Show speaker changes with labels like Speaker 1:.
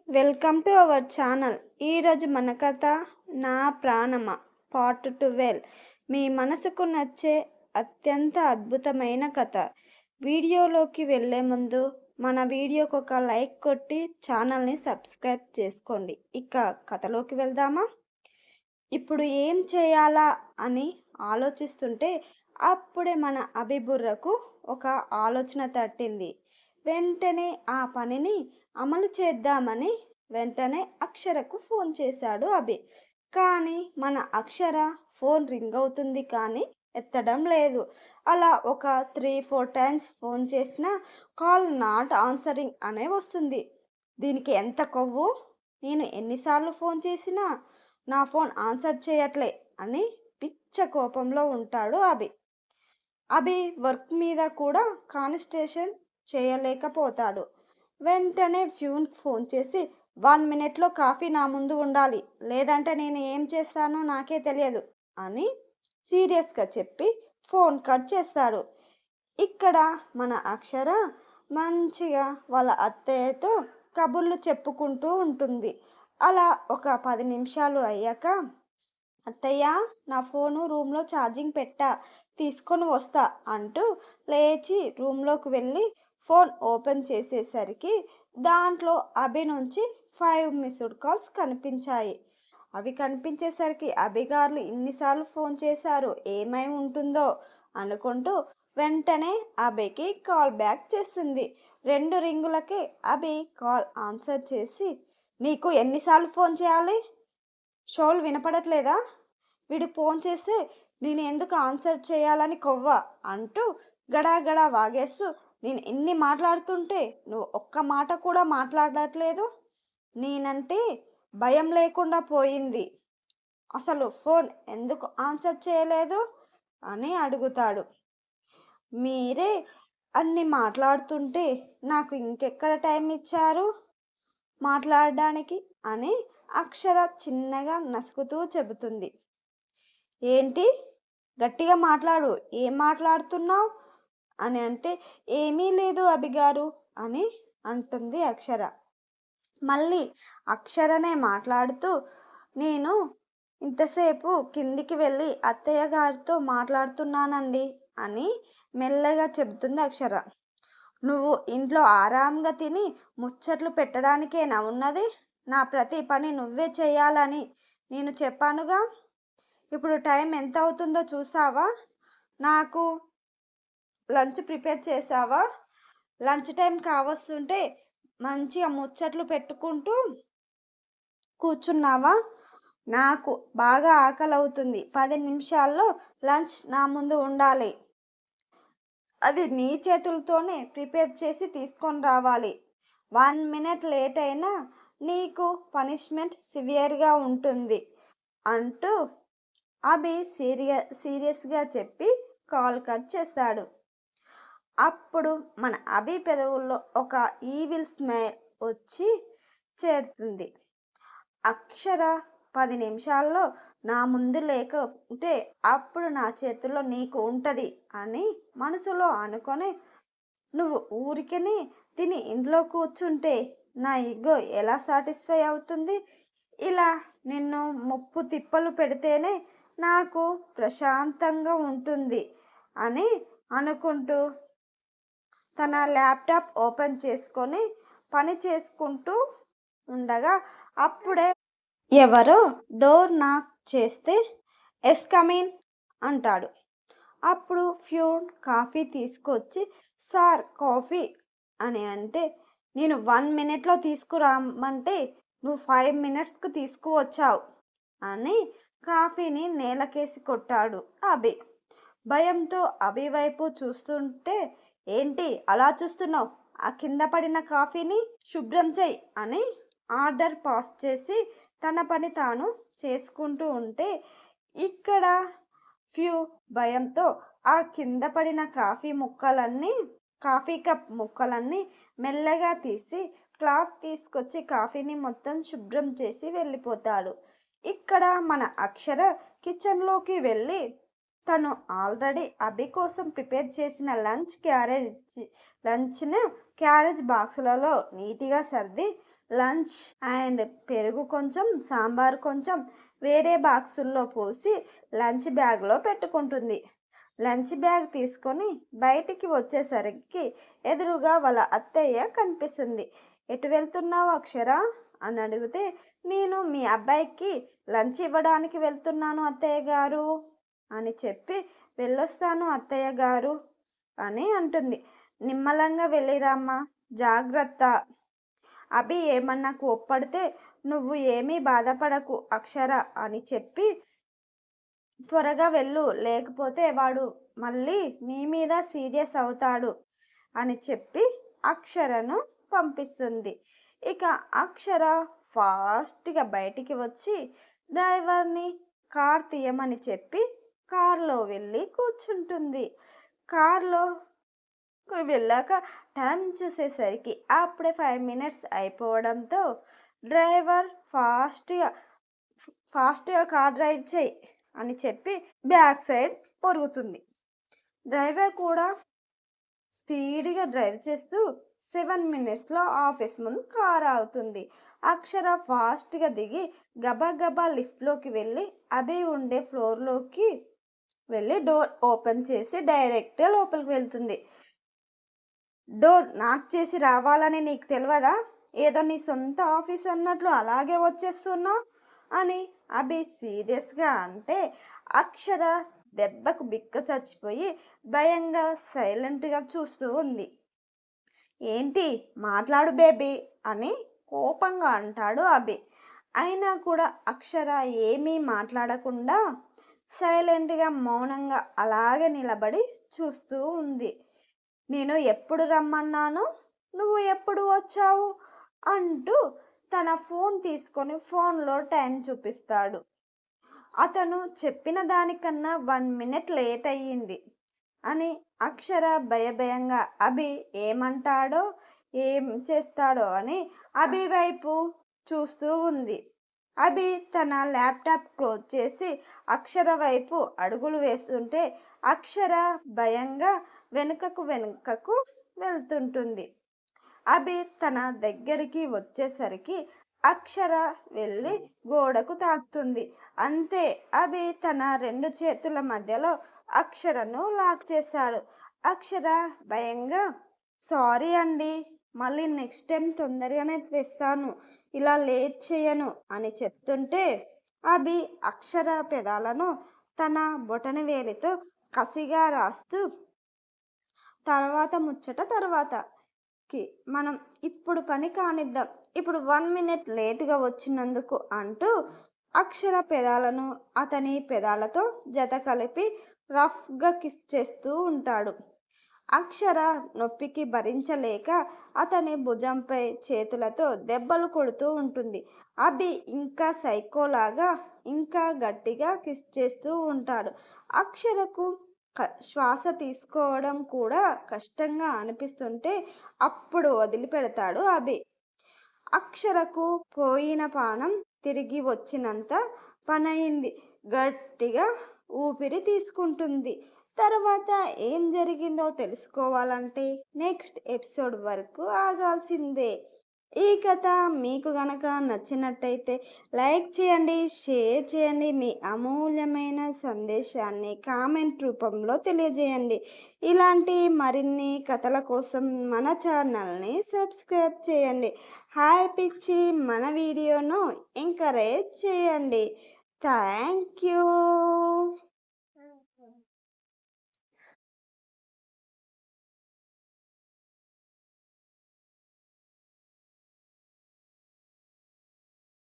Speaker 1: Welcome to our channel. ఈరోజు మన కథ నా ప్రాణమ పార్ట్ 12. మీ మనసుకు నచ్చే అత్యంత అద్భుతమైన కథ. వీడియోలోకి వెళ్ళే ముందు మన వీడియోకి ఒక లైక్ కొట్టి ఛానల్ని సబ్స్క్రైబ్ చేసుకోండి. ఇక కథలోకి వెళ్దామా? ఇప్పుడు ఏం చేయాలా అని ఆలోచిస్తుంటే అప్పుడే మన అభిబుర్రకు ఒక ఆలోచన తట్టింది. వెంటనే ఆ పనిని అమలు చేద్దామని వెంటనే అక్షరకు ఫోన్ చేశాడు అభి. కానీ మన అక్షర ఫోన్ రింగ్ అవుతుంది కానీ ఎత్తడం లేదు. అలా ఒక 3-4 టైమ్స్ ఫోన్ చేసినా కాల్ నాట్ ఆన్సరింగ్ అనే వస్తుంది. దీనికి ఎంత కొవ్వు! నేను ఎన్నిసార్లు ఫోన్ చేసినా నా ఫోన్ ఆన్సర్ చేయట్లే అని పిచ్చ కోపంలో ఉంటాడు అభి. అభి వర్క్ మీద కూడా కాన్సంట్రేషన్ చేయలేకపోతాడు. వెంటనే ఫ్యూన్కి ఫోన్ చేసి 1 మినిట్లో కాఫీ నా ముందు ఉండాలి, లేదంటే నేను ఏం చేస్తానో నాకే తెలియదు అని సీరియస్గా చెప్పి ఫోన్ కట్ చేస్తాడు. ఇక్కడ మన అక్షర మంచిగా వాళ్ళ అత్తయ్యతో కబుర్లు చెప్పుకుంటూ ఉంటుంది. అలా ఒక 10 నిమిషాలు అయ్యాక, అత్తయ్య నా ఫోను రూమ్లో ఛార్జింగ్ పెట్టా, తీసుకొని వస్తా అంటూ లేచి రూమ్లోకి వెళ్ళి ఫోన్ ఓపెన్ చేసేసరికి దాంట్లో అభి నుంచి 5 మిస్డ్ కాల్స్ కనిపించాయి. అవి కనిపించేసరికి అభిగారులు ఇన్నిసార్లు ఫోన్ చేశారు, ఏమై ఉంటుందో అనుకుంటూ వెంటనే అభికి కాల్ బ్యాక్ చేస్తుంది. 2 రింగులకే అభి కాల్ ఆన్సర్ చేసి, నీకు ఎన్నిసార్లు ఫోన్ చేయాలి? షోలు వినపడట్లేదా? వీడు ఫోన్ చేస్తే నేను ఎందుకు ఆన్సర్ చేయాలని కొవ్వా అంటూ గడాగడా వాగేస్తూ, నేను ఎన్ని మాట్లాడుతుంటే నువ్వు ఒక్క మాట కూడా మాట్లాడట్లేదు, నేనంటే భయం లేకుండా పోయింది, అసలు ఫోన్ ఎందుకు ఆన్సర్ చేయలేదు అని అడుగుతాడు. మీరే అన్ని మాట్లాడుతుంటే నాకు ఇంకెక్కడ టైం ఇచ్చారు మాట్లాడడానికి అని అక్షర చిన్నగా నసుకుతూ చెబుతుంది. ఏంటి, గట్టిగా మాట్లాడు, ఏం మాట్లాడుతున్నావు అని అంటే, ఏమీ లేదు అభిగారు అని అంటుంది అక్షర. మళ్ళీ అక్షరనే మాట్లాడుతూ, నేను ఇంతసేపు కిందికి వెళ్ళి అత్తయ్య గారితో మాట్లాడుతున్నానండి అని మెల్లగా చెబుతుంది అక్షర. నువ్వు ఇంట్లో ఆరాంగా తిని ముచ్చట్లు పెట్టడానికేనా ఉన్నది? నా ప్రతి పని నువ్వే చేయాలని నేను చెప్పానుగా. ఇప్పుడు టైం ఎంత అవుతుందో చూసావా? నాకు లంచ్ ప్రిపేర్ చేసావా? లంచ్ టైం కావస్తుంటే మంచిగా ముచ్చట్లు పెట్టుకుంటూ కూర్చున్నావా? నాకు బాగా ఆకలి అవుతుంది, 10 నిమిషాల్లో లంచ్ నా ముందు ఉండాలి, అది నీ చేతులతోనే ప్రిపేర్ చేసి తీసుకొని రావాలి. 1 మినిట్ లేట్ అయినా నీకు పనిష్మెంట్ సివియర్గా ఉంటుంది అంటూ అభి సీరియస్గా చెప్పి కాల్ కట్ చేస్తాడు. అప్పుడు మన అభి పెదవుల్లో ఒక ఈవిల్ స్మైల్ వచ్చి చేరుతుంది. అక్షర 10 నిమిషాల్లో నా ముందు లేకుంటే అప్పుడు నా చేతుల్లో నీకు ఉంటుంది అని మనసులో అనుకొని, నువ్వు ఊరికనే తిని ఇంట్లో కూర్చుంటే నా ఇగో ఎలా సాటిస్ఫై అవుతుంది? ఇలా నిన్ను ముప్పు తిప్పలు పెడితేనే నాకు ప్రశాంతంగా ఉంటుంది అని అనుకుంటూ తన ల్యాప్టాప్ ఓపెన్ చేసుకొని పని చేసుకుంటూ ఉండగా అప్పుడే ఎవరో డోర్ నాక్ చేస్తే, ఎస్ కమిన్ అంటాడు. అప్పుడు ఫ్యూన్ కాఫీ తీసుకొచ్చి, సార్ కాఫీ అని అంటే, నేను 1 మినిట్లో తీసుకురామంటే నువ్వు 5 మినిట్స్కి తీసుకువచ్చావు అని కాఫీని నేలకేసి కొట్టాడు అభి. భయంతో అభి వైపు చూస్తుంటే, ఏంటి అలా చూస్తున్నావు, ఆ కింద పడిన కాఫీని శుభ్రం చెయ్యి అని ఆర్డర్ పాస్ చేసి తన పని తాను చేసుకుంటూ ఉంటే, ఇక్కడ ఫ్యూ భయంతో ఆ కింద పడిన కాఫీ కప్ ముక్కలన్నీ మెల్లగా తీసి క్లాత్ తీసుకొచ్చి కాఫీని మొత్తం శుభ్రం చేసి వెళ్ళిపోతాడు. ఇక్కడ మన అక్షర కిచెన్లోకి వెళ్ళి తను ఆల్రెడీ అభి కోసం ప్రిపేర్ చేసిన లంచ్ని క్యారేజ్ బాక్సులలో నీట్గా సర్ది లంచ్ అండ్ పెరుగు కొంచెం సాంబార్ కొంచెం వేరే బాక్సుల్లో పోసి లంచ్ బ్యాగ్లో పెట్టుకుంటుంది. లంచ్ బ్యాగ్ తీసుకొని బయటికి వచ్చేసరికి ఎదురుగా వాళ్ళ అత్తయ్య కనిపిస్తుంది. ఎటు వెళ్తున్నావు అక్షర అని అడిగితే, నేను మీ అబ్బాయికి లంచ్ ఇవ్వడానికి వెళ్తున్నాను అత్తయ్య గారు అని చెప్పి, వెళ్ళొస్తాను అత్తయ్య గారు అని అంటుంది. నిమ్మలంగా వెళ్ళిరామ్మా, జాగ్రత్త. అభి ఏమన్నా కోప్పడితే నువ్వు ఏమీ బాధపడకు అక్షర అని చెప్పి, త్వరగా వెళ్ళు, లేకపోతే వాడు మళ్ళీ నీ మీద సీరియస్ అవుతాడు అని చెప్పి అక్షరను పంపిస్తుంది. ఇక అక్షర ఫాస్ట్గా బయటికి వచ్చి డ్రైవర్ని కార్ తీయమని చెప్పి కార్లో వెళ్ళి కూర్చుంటుంది. కార్లో వెళ్ళాక టైం చూసేసరికి అప్పుడే 5 మినిట్స్ అయిపోవడంతో డ్రైవర్ ఫాస్ట్గా కార్ డ్రైవ్ చేయి అని చెప్పి బ్యాక్ సైడ్ పొరుగుతుంది. డ్రైవర్ కూడా స్పీడ్గా డ్రైవ్ చేస్తూ 7 మినిట్స్లో ఆఫీస్ ముందు కార్ ఆగుతుంది. అక్షర ఫాస్ట్గా దిగి గబగబా లిఫ్ట్లోకి వెళ్ళి అభి ఉండే ఫ్లోర్లోకి వెళ్ళి డోర్ ఓపెన్ చేసి డైరెక్ట్గా లోపలికి వెళ్తుంది. డోర్ నాక్ చేసి రావాలని నీకు తెలియదా? ఏదో నీ సొంత ఆఫీస్ అన్నట్లు అలాగే వచ్చేస్తున్నావు అని అభి సీరియస్గా అంటే, అక్షర దెబ్బకు బిక్క చచ్చిపోయి భయంగా సైలెంట్గా చూస్తూ ఉంది. ఏంటి మాట్లాడు బేబీ అని కోపంగా అంటాడు అభి. అయినా కూడా అక్షర ఏమీ మాట్లాడకుండా సైలెంట్గా మౌనంగా అలాగే నిలబడి చూస్తూ ఉంది. నేను ఎప్పుడు రమ్మన్నాను, నువ్వు ఎప్పుడు వచ్చావు అంటూ తన ఫోన్ తీసుకొని ఫోన్లో టైం చూపిస్తాడు. అతను చెప్పిన దానికన్నా 1 మినిట్ లేట్ అయ్యింది అని అక్షర భయంగా అభి ఏమంటాడో ఏం చేస్తాడో అని అభి వైపు చూస్తూ ఉంది. అభి తన ల్యాప్టాప్ క్లోజ్ చేసి అక్షర వైపు అడుగులు వేస్తుంటే అక్షర భయంగా వెనుకకు వెళ్తుంటుంది. అభి తన దగ్గరికి వచ్చేసరికి అక్షర వెళ్ళి గోడకు తాకుతుంది. అంతే, అభి తన 2 చేతుల మధ్యలో అక్షరను లాక్ చేశాడు. అక్షర భయంగా సారీ అండి, మళ్ళీ నెక్స్ట్ టైం తొందరగానే తెస్తాను, ఇలా లేట్ చేయను అని చెప్తుంటే అభి అక్షర పెదాలను తన బొటన వేలితో కసిగా రాస్తూ, తర్వాతకి మనం ఇప్పుడు పని కానిద్దాం, ఇప్పుడు 1 మినిట్ లేటుగా వచ్చినందుకు అంటూ అక్షర పెదాలను అతని పెదాలతో జత కలిపి రఫ్గా కిస్ చేస్తూ ఉంటాడు. అక్షర నొప్పికి భరించలేక అతని భుజంపై చేతులతో దెబ్బలు కొడుతూ ఉంటుంది. అభి ఇంకా సైకోలాగా ఇంకా గట్టిగా కిస్ చేస్తూ ఉంటాడు. అక్షరకు శ్వాస తీసుకోవడం కూడా కష్టంగా అనిపిస్తుంటే అప్పుడు వదిలిపెడతాడు అభి. అక్షరకు పోయిన ప్రాణం తిరిగి వచ్చినంత పనయింది. గట్టిగా ఊపిరి తీసుకుంటుంది. తర్వాత ఏం జరిగిందో తెలుసుకోవాలంటే నెక్స్ట్ ఎపిసోడ్ వరకు ఆగాల్సిందే. ఈ కథ మీకు గనక నచ్చినట్టయితే లైక్ చేయండి, షేర్ చేయండి, మీ అమూల్యమైన సందేశాన్ని కామెంట్ రూపంలో తెలియజేయండి. ఇలాంటి మరిన్ని కథల కోసం మన ఛానల్ని సబ్స్క్రైబ్ చేయండి. హైప్ ఇచ్చి మన వీడియోను ఎంకరేజ్ చేయండి. Thank you.